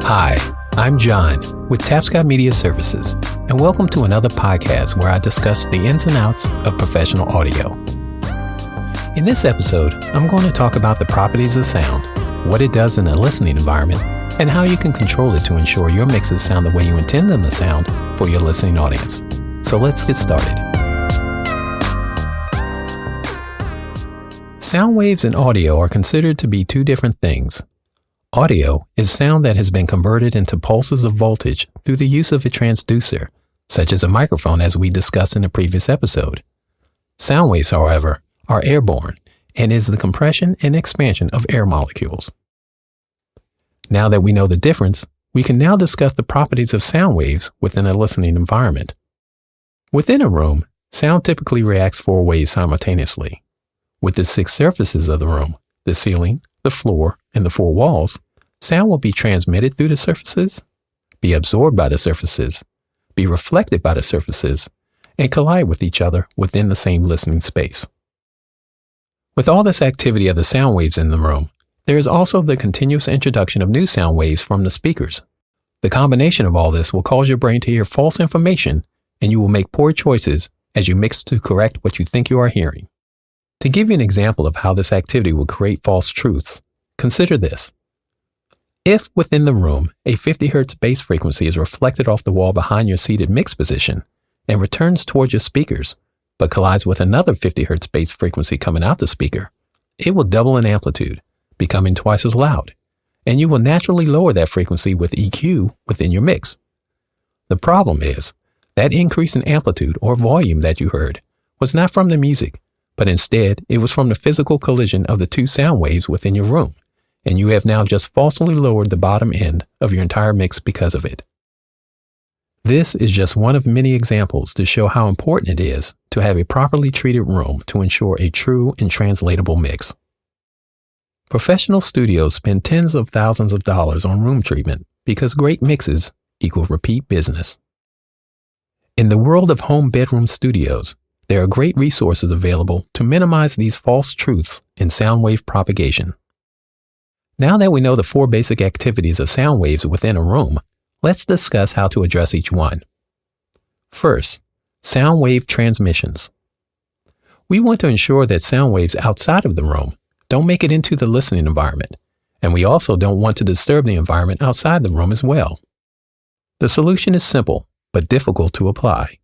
Hi, I'm John with Tapscott Media Services, and welcome to another podcast where I discuss the ins and outs of professional audio. In this episode, I'm going to talk about the properties of sound, what it does in a listening environment, and how you can control it to ensure your mixes sound the way you intend them to sound for your listening audience. So let's get started. Sound waves and audio are considered to be two different things. Audio is sound that has been converted into pulses of voltage through the use of a transducer, such as a microphone as we discussed in the previous episode. Sound waves, however, are airborne and is the compression and expansion of air molecules. Now that we know the difference, we can now discuss the properties of sound waves within a listening environment. Within a room, sound typically reacts four ways simultaneously. With the six surfaces of the room, the ceiling, the floor, and the four walls, sound will be transmitted through the surfaces, be absorbed by the surfaces, be reflected by the surfaces, and collide with each other within the same listening space. With all this activity of the sound waves in the room, there is also the continuous introduction of new sound waves from the speakers. The combination of all this will cause your brain to hear false information, and you will make poor choices as you mix to correct what you think you are hearing. To give you an example of how this activity will create false truths, consider this. If within the room a 50 Hz bass frequency is reflected off the wall behind your seated mix position and returns towards your speakers, but collides with another 50 Hz bass frequency coming out the speaker, it will double in amplitude, becoming twice as loud, and you will naturally lower that frequency with EQ within your mix. The problem is that increase in amplitude or volume that you heard was not from the music, but instead it was from the physical collision of the two sound waves within your room, and you have now just falsely lowered the bottom end of your entire mix because of it. This is just one of many examples to show how important it is to have a properly treated room to ensure a true and translatable mix. Professional studios spend tens of thousands of dollars on room treatment because great mixes equal repeat business. In the world of home bedroom studios, there are great resources available to minimize these false truths in sound wave propagation. Now that we know the four basic activities of sound waves within a room, let's discuss how to address each one. First, sound wave transmissions. We want to ensure that sound waves outside of the room don't make it into the listening environment, and we also don't want to disturb the environment outside the room as well. The solution is simple, but difficult to apply.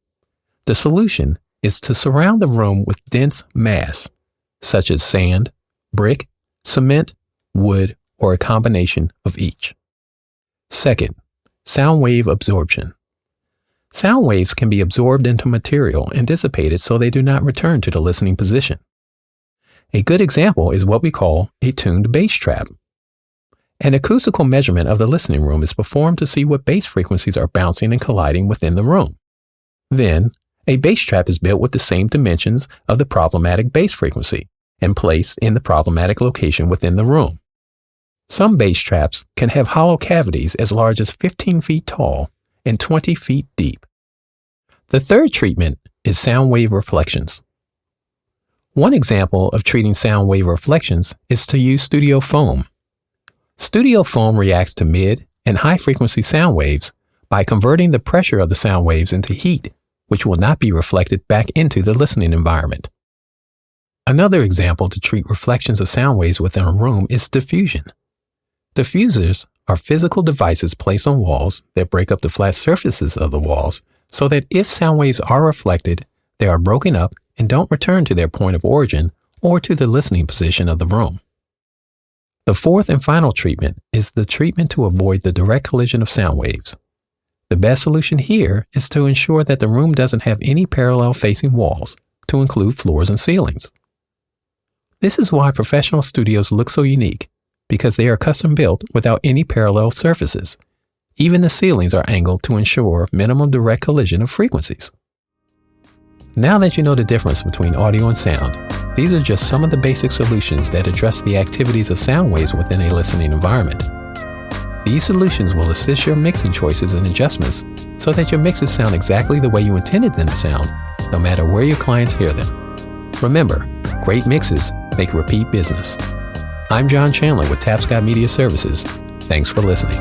The solution is to surround the room with dense mass, such as sand, brick, cement, wood, or a combination of each. Second, sound wave absorption. Sound waves can be absorbed into material and dissipated so they do not return to the listening position. A good example is what we call a tuned bass trap. An acoustical measurement of the listening room is performed to see what bass frequencies are bouncing and colliding within the room. Then, a bass trap is built with the same dimensions of the problematic bass frequency and placed in the problematic location within the room. Some bass traps can have hollow cavities as large as 15 feet tall and 20 feet deep. The third treatment is sound wave reflections. One example of treating sound wave reflections is to use studio foam. Studio foam reacts to mid and high frequency sound waves by converting the pressure of the sound waves into heat, which will not be reflected back into the listening environment. Another example to treat reflections of sound waves within a room is diffusion. Diffusers are physical devices placed on walls that break up the flat surfaces of the walls so that if sound waves are reflected, they are broken up and don't return to their point of origin or to the listening position of the room. The fourth and final treatment is the treatment to avoid the direct collision of sound waves. The best solution here is to ensure that the room doesn't have any parallel facing walls, to include floors and ceilings. This is why professional studios look so unique, because they are custom built without any parallel surfaces. Even the ceilings are angled to ensure minimum direct collision of frequencies. Now that you know the difference between audio and sound, these are just some of the basic solutions that address the activities of sound waves within a listening environment. These solutions will assist your mixing choices and adjustments so that your mixes sound exactly the way you intended them to sound, no matter where your clients hear them. Remember, great mixes make repeat business. I'm John Chandler with Tapscott Media Services. Thanks for listening.